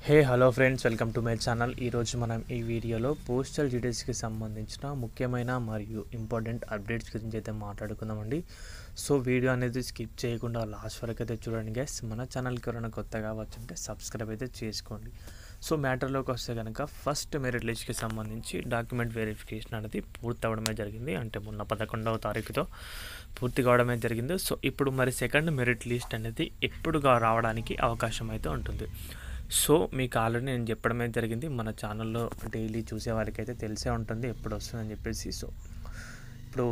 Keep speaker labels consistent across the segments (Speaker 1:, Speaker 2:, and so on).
Speaker 1: Hello friends, welcome to my channel. ఈరోజు మనం ఈ వీడియోలో పోస్టల్ డీటెయిల్స్కి సంబంధించిన ముఖ్యమైన మరియు ఇంపార్టెంట్ అప్డేట్స్ గురించి అయితే మాట్లాడుకుందామండి. సో వీడియో అనేది స్కిప్ చేయకుండా లాస్ట్ వరకు అయితే చూడండి గైస్. మన ఛానల్కి ఎవరైనా కొత్తగా వచ్చుంటే సబ్స్క్రైబ్ అయితే చేసుకోండి. సో మ్యాటర్లోకి వస్తే కనుక ఫస్ట్ మెరిట్ లిస్ట్కి సంబంధించి డాక్యుమెంట్ వెరిఫికేషన్ అనేది పూర్తి అవ్వడమే జరిగింది. అంటే మొన్న 11వ తారీఖుతో పూర్తి కావడమే జరిగింది. సో ఇప్పుడు మరి సెకండ్ మెరిట్ లిస్ట్ అనేది ఎప్పుడుగా రావడానికి అవకాశం అయితే ఉంటుంది. సో మీకు ఆల్రెడీ నేను చెప్పడమే జరిగింది. మన ఛానల్లో డైలీ చూసే వారికి అయితే తెలిసే ఉంటుంది ఎప్పుడు వస్తుందని చెప్పేసి. సో ఇప్పుడు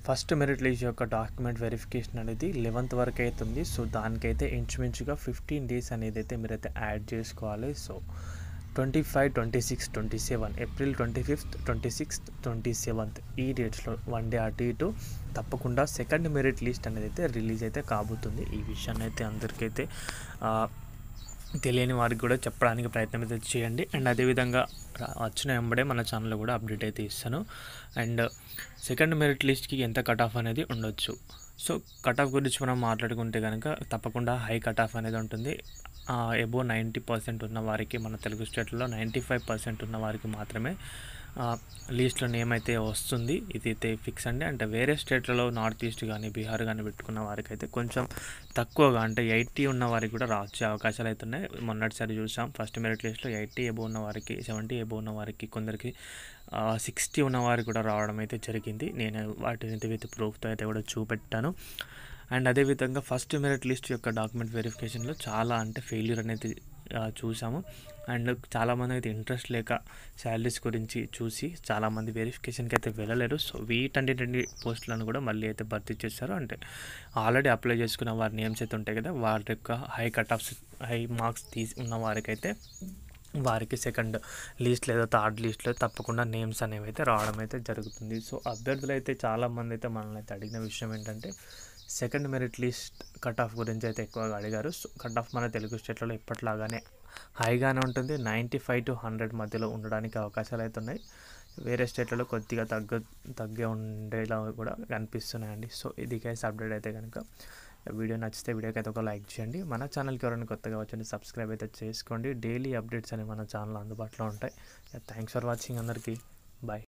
Speaker 1: ఫస్ట్ మెరిట్ లిస్ట్ యొక్క డాక్యుమెంట్ వెరిఫికేషన్ అనేది 11th వరకు అవుతుంది. సో దానికైతే ఇంచుమించుగా 15 డేస్ అనేది అయితే మీరైతే యాడ్ చేసుకోవాలి. So 25, 26, 27 April 25th, 26th, 27th ఈ డేట్స్లో 1 డే అటు ఇటు తప్పకుండా సెకండ్ మెరిట్ లిస్ట్ అనేది అయితే రిలీజ్ అయితే కాబోతుంది. ఈ విషయాన్ని అయితే అందరికైతే తెలియని వారికి కూడా చెప్పడానికి ప్రయత్నం అయితే చేయండి. అండ్ అదేవిధంగా వచ్చిన వెంబడే మన ఛానల్లో కూడా అప్డేట్ అయితే ఇస్తాను. అండ్ సెకండ్ మెరిట్ లిస్ట్కి ఎంత కట్ ఆఫ్ అనేది ఉండొచ్చు. సో కట్ ఆఫ్ గురించి మనం మాట్లాడుకుంటే కనుక తప్పకుండా హై కట్ ఆఫ్ అనేది ఉంటుంది. ఎబో 90% ఉన్న వారికి, మన తెలుగు స్టేట్లలో 95% ఉన్న వారికి మాత్రమే లిస్ట్లో నేమ్ అయితే వస్తుంది. ఇది అయితే ఫిక్స్ అండి. అంటే వేరే స్టేట్లలో నార్త్ ఈస్ట్ కానీ బీహార్ కానీ పెట్టుకున్న వారికి అయితే కొంచెం తక్కువగా, అంటే 80 ఉన్న వారికి కూడా వచ్చే అవకాశాలు అయితే ఉన్నాయి. మొన్నటిసారి చూసాం ఫస్ట్ మెరిట్ లిస్ట్లో 80 ఎబో ఉన్న వారికి, 70 ఎబో ఉన్న వారికి, కొందరికి 60 ఉన్న వారికి కూడా రావడం అయితే జరిగింది. నేను వాటిని విత్ ప్రూఫ్తో అయితే కూడా చూపెట్టాను. అండ్ అదేవిధంగా ఫస్ట్ మెరిట్ లిస్ట్ యొక్క డాక్యుమెంట్ వెరిఫికేషన్లో చాలా అంటే ఫెయిల్యూర్ అనేది చూసాము. అండ్ చాలామంది అయితే ఇంట్రెస్ట్ లేక శాలరీస్ గురించి చూసి చాలామంది వెరిఫికేషన్కి అయితే వెళ్ళలేరు. సో వీటన్నిటి పోస్టులను కూడా మళ్ళీ అయితే భర్తీ చేస్తారు. అంటే ఆల్రెడీ అప్లై చేసుకున్న వారి నేమ్స్ అయితే ఉంటాయి కదా, వారి యొక్క high cut offs, high marks ఉన్న వారికైతే వారికి సెకండ్ లిస్ట్ లేదా థర్డ్ లిస్ట్లో తప్పకుండా నేమ్స్ అనేవి అయితే రావడం అయితే జరుగుతుంది. సో అభ్యర్థులు అయితే చాలామంది అయితే మనల్ని అయితే అడిగిన విషయం ఏంటంటే second merit list cut off గురించి అయితే ఎక్కువగా అడిగారు. సో కట్ ఆఫ్ మన తెలుగు స్టేట్లలో ఎప్పట్లాగానే హైగానే ఉంటుంది. 95 to 100 మధ్యలో ఉండడానికి అవకాశాలు అయితే ఉన్నాయి. వేరే స్టేట్లలో కొద్దిగా తగ్గే ఉండేలా కూడా కనిపిస్తున్నాయండి. సో ఇది గైస్ అప్డేట్ అయితే కనుక వీడియో నచ్చితే వీడియోకి అయితే ఒక లైక్ చేయండి. మన ఛానల్కి ఎవరైనా కొత్తగా వచ్చి సబ్స్క్రైబ్ అయితే చేసుకోండి. డైలీ అప్డేట్స్ అనేవి మన ఛానల్ అందుబాటులో ఉంటాయి. థ్యాంక్స్ ఫర్ వాచింగ్ అందరికీ. బాయ్.